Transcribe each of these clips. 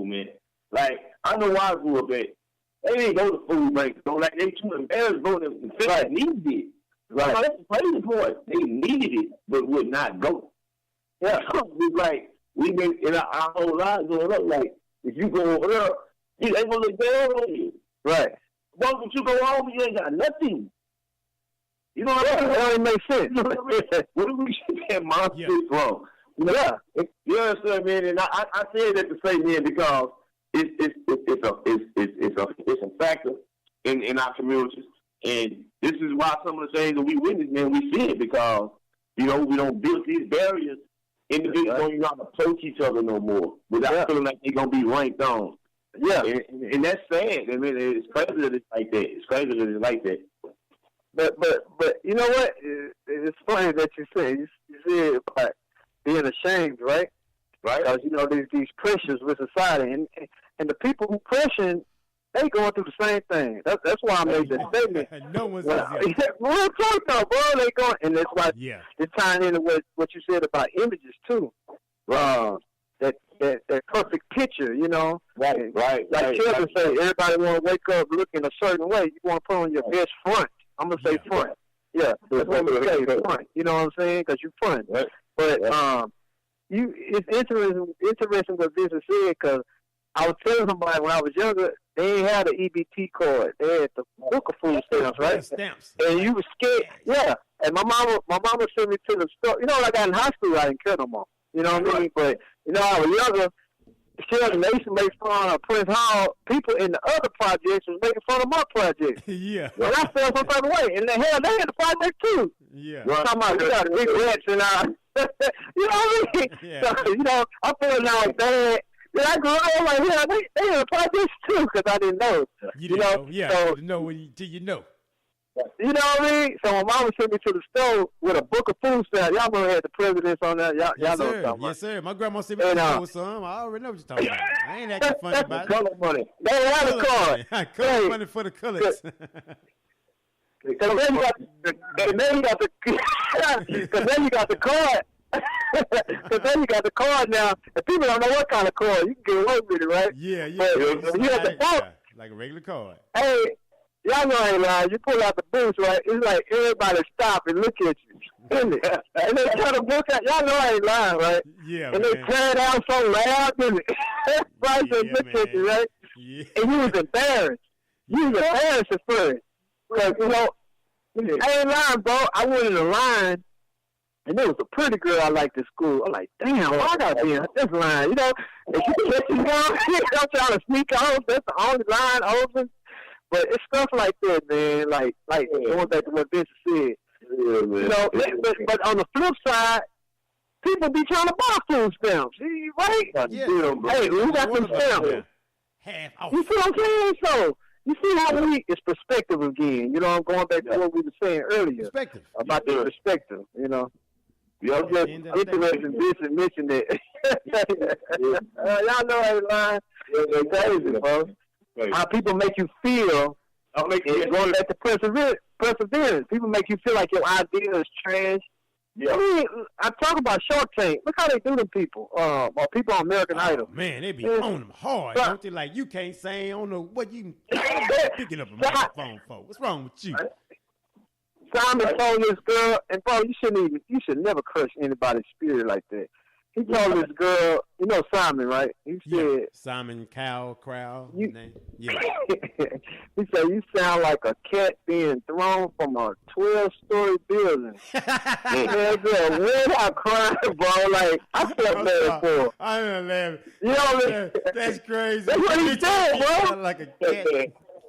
man. Like, I know where I grew up at. They didn't go to food banks. So, like, they too embarrassed to go to the feel like needed it. Right. So that's the crazy part. They needed it, but would not go. Yeah. It's like, we've been in our whole lives growing up, like, if you go over there, they gonna look down on you. Right. Once you go home, you ain't got nothing. You know what I mean? That don't even make sense. You know what I mean? Where do we get that mindset from? Yeah. You understand, man? And I say that to say, man, because it's a factor in our communities, and this is why some of the things that we witness, man, we see it because we don't build these barriers. Individuals don't even know how to approach each other no more without feeling like they're gonna be ranked on. Yeah, and that's sad. I mean, it's crazy that it's like that. It's crazy that it's like that. But you know what? It's funny that you say about being ashamed, right? Right. Because these pressures with society, and the people who pressure, they going through the same thing. That's why I made the statement. No one's real talk though, bro. They going, and that's why it's tying into what you said about images too. That perfect picture, Right. Like children say, everybody want to wake up looking a certain way. You want to put on your best front. I'm gonna say front. Yeah, that's what we say, front. You know what I'm saying? Because you front. Right. But it's interesting what Vincent said because I was telling somebody when I was younger, they ain't had an EBT card. They had the book of food stamps, right? Stamps. And you were scared. Yeah. And my mama sent me to the store. Like I in high school, I didn't care no more. You know what I mean? But I was younger. Shelton, they used to make fun of Prince Hall. People in the other projects was making fun of my project. Yeah. And I felt some type of way. And they had the project too. Yeah. Talking about we got big rats and you know what I mean? Yeah. So, I feel now bad. Then I grew up like, they had projects too because I didn't know. You didn't know. Yeah. So, you didn't know till you know. You know what I mean? So my mama sent me to the store with a book of food stamps. Y'all remember had the presidents on there. Y'all know what I'm talking about. Yes, sir. My grandma sent me to the some. I already know what you're talking about. I ain't acting funny about it. Color money. They had a card. Color money for the colors. Because then you got the card. Because then you got the card now, and people don't know what kind of card. You can get away with it, right? Yeah. But you got the book. Like a regular card. Hey, y'all know I ain't lying. You pull out the boots, right? It's like everybody stop and look at you, isn't it? And they turn the book out. Y'all know I ain't lying, right? Yeah, and they tear it out so loud, isn't it? Everybody just look at you, right? Yeah. And you was embarrassed. You was embarrassed at first. Because, I ain't lying, bro. I went in the line, and there was a pretty girl I liked at school. I'm like, damn, I gotta be in this line. If you catch me down here, I'm trying to sneak off. That's the only line open. But it's stuff like that, man. Like going back to what Vincent said. Yeah, man. But on the flip side, people be trying to buy food stamps, right? Yeah. Hey, we got some stamps. Half off. You see what I'm saying? So you see how it's perspective again. I'm going back to what we were saying earlier. Perspective. About the perspective, Yeah, I'm just interested in Vincent mentioned it. Y'all know I ain't lying. It's crazy, bro. How people make you feel, going back to perseverance. People make you feel like your idea is trash. Yeah. I mean, I talk about Shark Tank. Look how they do to people, or people on American Idol. Man, they be on them hard, don't they? Like, you can't say, I don't know what you picking up a microphone for. What's wrong with you? Simon told this girl, and bro, you should never crush anybody's spirit like that. He told this girl, Simon, right? He said, Simon Crowell. Yeah. He said, you sound like a cat being thrown from a 12-story building. Man, girl, went out crying, bro. Like, I felt bad for her. I'm laughing. That's crazy. That's what he said, bro. Like a cat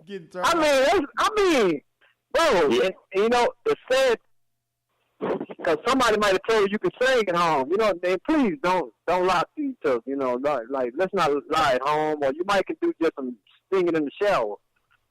getting thrown. I mean, bro, the sad. Because somebody might have told you can sing at home, then please don't lie to each other, like let's not lie at home, or you might can do just some singing in the shower.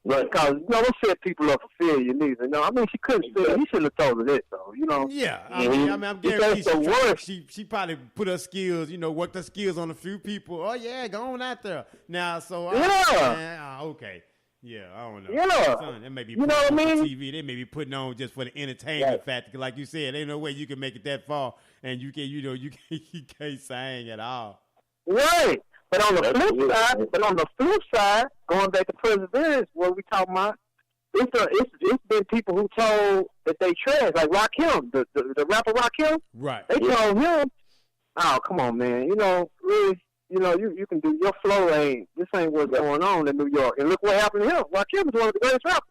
But because don't set people up for failure neither. She couldn't sing. He shouldn't have told her that though. Yeah, I'm guaranteed she probably put her skills, worked her skills on a few people. Oh yeah, go on out there now. So okay. Yeah, I don't know. Yeah. Son, they may be putting on TV. They may be putting on just for the entertainment factor. Like you said, ain't no way you can make it that far, and you can't sing at all. Right. But on the flip side, going back to perseverance, what we talking about, it's been people who told that they trash, like Rakim, the rapper Rakim. Right. They told him, "Oh, come on, man. Really, you can do your flow this ain't what's going on in New York." And look what happened to him. Rakim is one of the greatest rappers.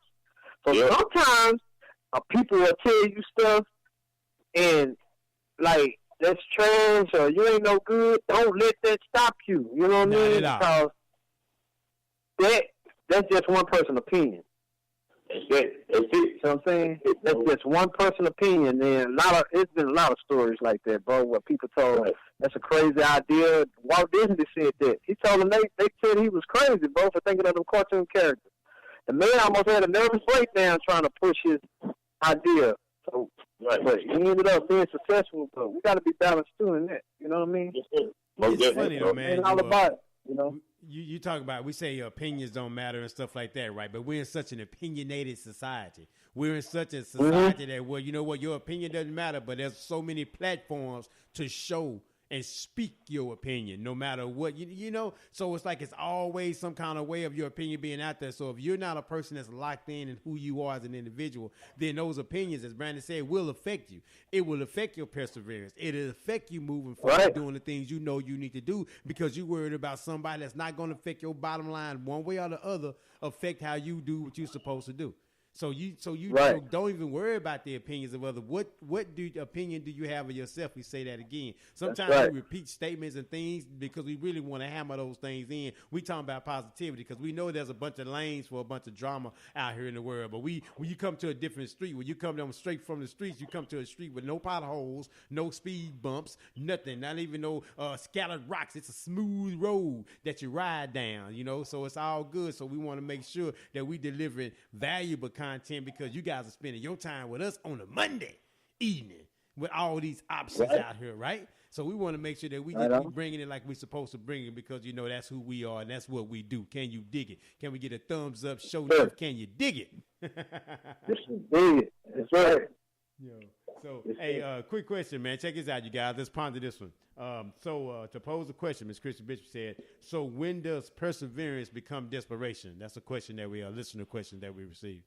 So sometimes people will tell you stuff and like that's trash or you ain't no good. Don't let that stop you. You know what I mean? Because that's just one person's opinion. That's it. You know what I'm saying? That's just one person's opinion. And it's been a lot of stories like that, bro, where people told that's a crazy idea. Walt Disney said that. He told them they said he was crazy, bro, for thinking of them cartoon characters. The man almost had a nervous breakdown trying to push his idea. So, but he ended up being successful, but we got to be balanced too in that. You know what I mean? It's funny though, man. It's all about it, you know? You talk about, we say your opinions don't matter and stuff like that, right? But we're in such an opinionated society. We're in such a society that, well, you know what, your opinion doesn't matter, but there's so many platforms to show and speak your opinion, no matter what, you know? So it's like it's always some kind of way of your opinion being out there. So if you're not a person that's locked in who you are as an individual, then those opinions, as Brandon said, will affect you. It will affect your perseverance. It'll affect you moving forward, doing the things you know you need to do because you're worried about somebody that's not going to affect your bottom line one way or the other, affect how you do what you're supposed to do. So you don't even worry about the opinions of others. What opinion do you have of yourself? We say that again. Sometimes we repeat statements and things because we really want to hammer those things in. We talking about positivity because we know there's a bunch of lanes for a bunch of drama out here in the world. But when you come to a different street, when you come down straight from the streets, you come to a street with no potholes, no speed bumps, nothing, not even no scattered rocks. It's a smooth road that you ride down, you know. So it's all good. So we want to make sure that we delivering valuable content because you guys are spending your time with us on a Monday evening with all these options out here, right? So we want to make sure that we just keep bringing it like we're supposed to bring it because, you know, that's who we are and that's what we do. Can you dig it? Can we get a thumbs up? Show love. Can you dig it? This is big. That's right. So, hey, quick question, man. Check this out, you guys. Let's ponder this one. To pose a question, Ms. Christian Bishop said, so when does perseverance become desperation? That's a question that a listener question that we received.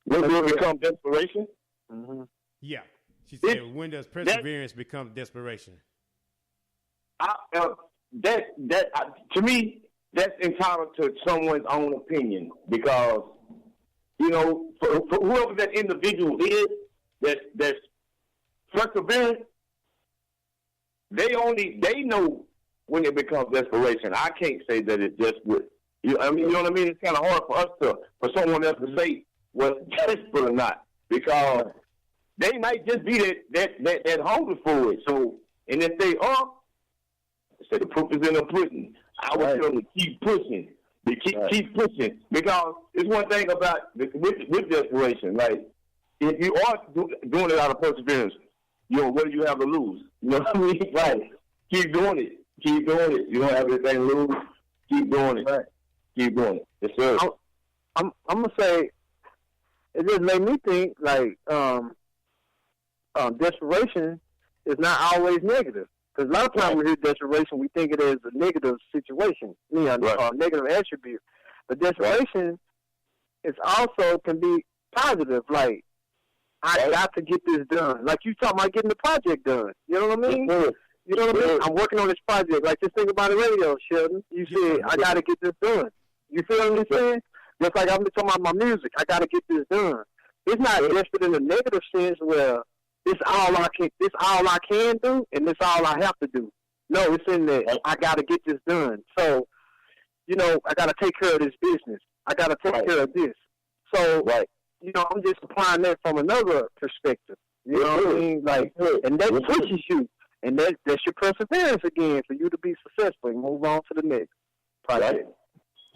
When will it become desperation? Mm-hmm. Yeah. She said, when does perseverance become desperation? To me, that's entitled to someone's own opinion because, you know, for whoever that individual is that's perseverant, they know when it becomes desperation. I can't say that it's just with you. I mean, you know what I mean? It's kind of hard for someone else to say what's desperate or not because they might just be that hungry for it. So, and if they are, say the proof is in the pudding. I would tell them to keep pushing. Keep pushing because it's one thing about with desperation. Like if you are doing it out of perseverance, you know what do you have to lose? You know what I mean? Right. Keep doing it. Keep doing it. You don't have anything to lose. Keep doing it. Right. Keep doing it. Yes, sir. I'm gonna say it just made me think like desperation is not always negative. Because a lot of times we hear desperation, we think it as a negative situation, a negative attribute. But desperation is also can be positive. Like, I got to get this done. Like you talking about getting the project done. You know what I mean? You know what I mean? I'm working on this project. Like just think about the radio, Shelton. You said, I got to get this done. You feel what I'm saying? Just like I'm talking about my music. I got to get this done. It's not desperate in a negative sense where This all I can do, and this all I have to do. No, it's in there. I got to get this done. So, you know, I got to take care of this business. I got to take care of this. So, you know, I'm just applying that from another perspective. You know what I mean? Like, and that pushes you, and that's your perseverance again for you to be successful and move on to the next project.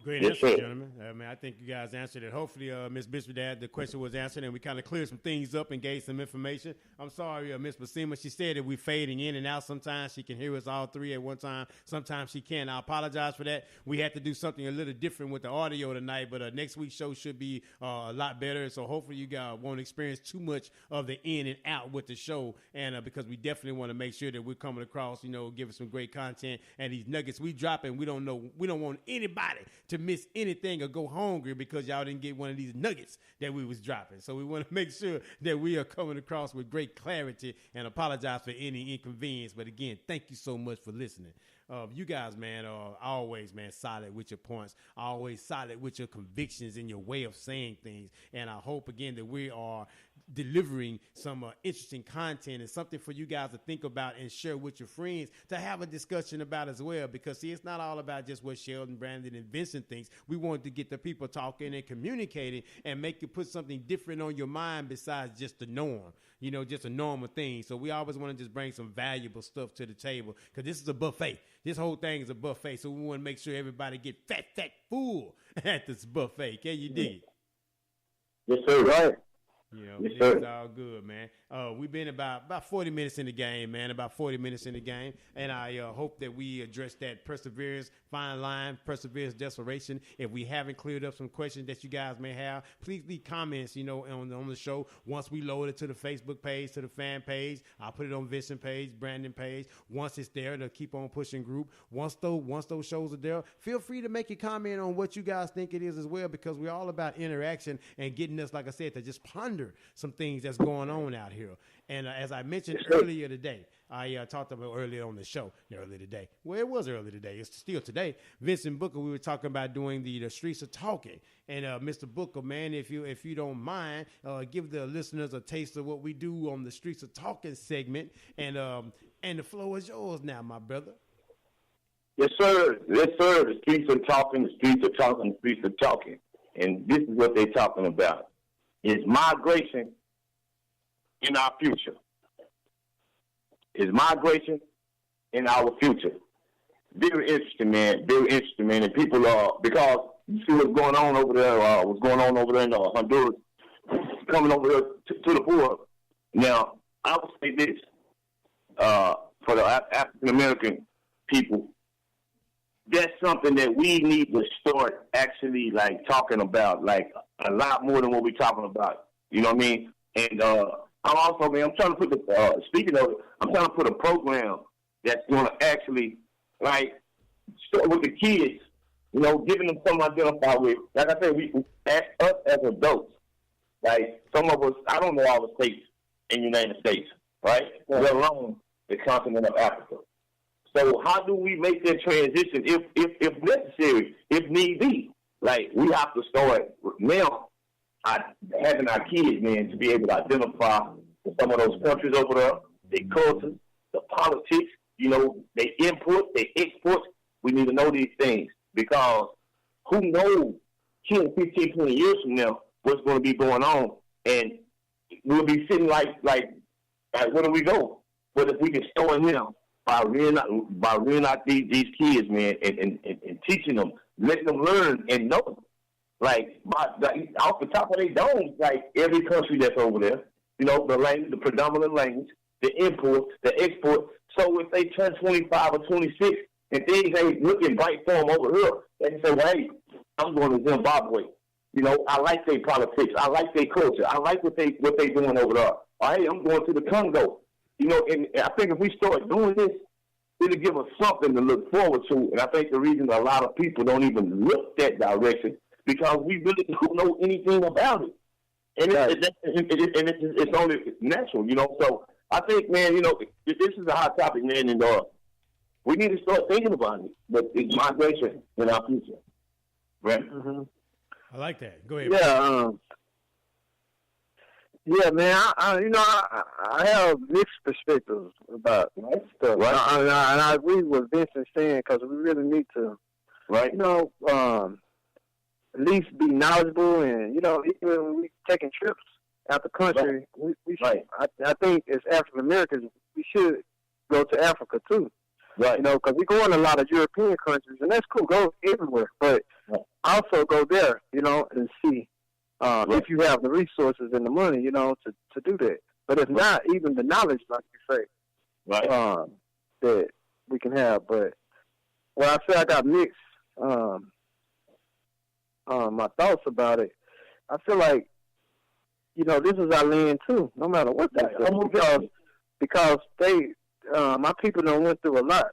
Great answer, gentlemen. I think you guys answered it. Hopefully, Ms. Bishop, the question was answered, and we kind of cleared some things up and gave some information. I'm sorry, Ms. Basima. She said that we're fading in and out. Sometimes she can hear us all three at one time. Sometimes she can't. I apologize for that. We had to do something a little different with the audio tonight, but next week's show should be a lot better. So hopefully you guys won't experience too much of the in and out with the show, and because we definitely want to make sure that we're coming across, giving some great content. And these nuggets we dropping, we don't want anybody to miss anything or go hungry because y'all didn't get one of these nuggets that we was dropping. So we want to make sure that we are coming across with great clarity, and apologize for any inconvenience. But again, thank you so much for listening. You guys, man, are always, man, solid with your points, always solid with your convictions and your way of saying things. And I hope, again, that we are delivering some interesting content and something for you guys to think about and share with your friends to have a discussion about as well. Because, see, it's not all about just what Shelton, Brandon, and Vincent thinks. We want to get the people talking and communicating and make you put something different on your mind besides just the norm, just a normal thing. So we always want to just bring some valuable stuff to the table because this is a buffet. This whole thing is a buffet. So we want to make sure everybody get fat, full at this buffet. Can you dig it? Yes, sir. Right. Yes, it's all good, man. We've been about 40 minutes in the game, man, and I hope that we address that perseverance, fine line, perseverance, desperation. If we haven't cleared up some questions that you guys may have, please leave comments, on the show. Once we load it to the Facebook page, to the fan page, I'll put it on Vincent page, Brandon page. Once it's there, to keep on pushing group. Once those shows are there, feel free to make a comment on what you guys think it is as well, because we're all about interaction and getting us, like I said, to just ponder some things that's going on out here. And as I mentioned earlier today, I talked about earlier on the show, earlier today. Well, it was earlier today. It's still today. Vincent Booker, we were talking about doing the Streets of Talking. And Mr. Booker, man, if you don't mind, give the listeners a taste of what we do on the Streets of Talking segment. And the floor is yours now, my brother. Yes, sir. Yes, sir. The Streets of Talking, the Streets of Talking, the Streets of Talking. And this is what they're talking about. Is migration in our future? Is migration in our future? Very interesting, man. Very interesting, man. And people are, because you see what's going on over there, in Honduras, coming over here to the border. Now, I would say this, for the African American people, that's something that we need to start actually talking about, a lot more than what we're talking about. You know what I mean? And I'm also, man, I'm trying to put speaking of it, I'm trying to put a program that's going to actually, start with the kids, giving them something to identify with. Like I said, us as adults, some of us, I don't know all the states in the United States, right? Let alone the continent of Africa. So how do we make that transition if necessary, if need be? We have to start now having our kids, man, to be able to identify some of those countries over there, their cultures, the politics, they import, they export. We need to know these things because who knows 10, 15, 20 years from now what's going to be going on, and we'll be sitting like where do we go? But if we can start now by rearing out these kids, man, and teaching them, letting them learn and know. Off the top of their domes, every country that's over there, the language, the predominant language, the import, the export. So if they turn 25 or 26 and things ain't looking bright for them over here, they can say, well, hey, I'm going to Zimbabwe. I like their politics. I like their culture. I like what they doing over there. Or, hey, I'm going to the Congo. And I think if we start doing this, it'll give us something to look forward to. And I think the reason a lot of people don't even look that direction because we really don't know anything about it. And it's only natural, So I think, man, this is a hot topic, man, and we need to start thinking about it. But it's migration in our future. Right? Mm-hmm. I like that. Go ahead. Yeah. Yeah, man. I have mixed perspectives about stuff. Right. And I agree with what Vincent saying because we really need to, right? At least be knowledgeable, and even when we taking trips out the country, right. we should, right. I think as African Americans, we should go to Africa too. Right. Because we go in a lot of European countries, and that's cool. Go everywhere, but also go there, and see if you have the resources and the money, to do that. But if not, even the knowledge, like you say, Right. That we can have. But I say I got mixed my thoughts about it. I feel like, this is our land too, no matter what they say, because they, my people done went through a lot,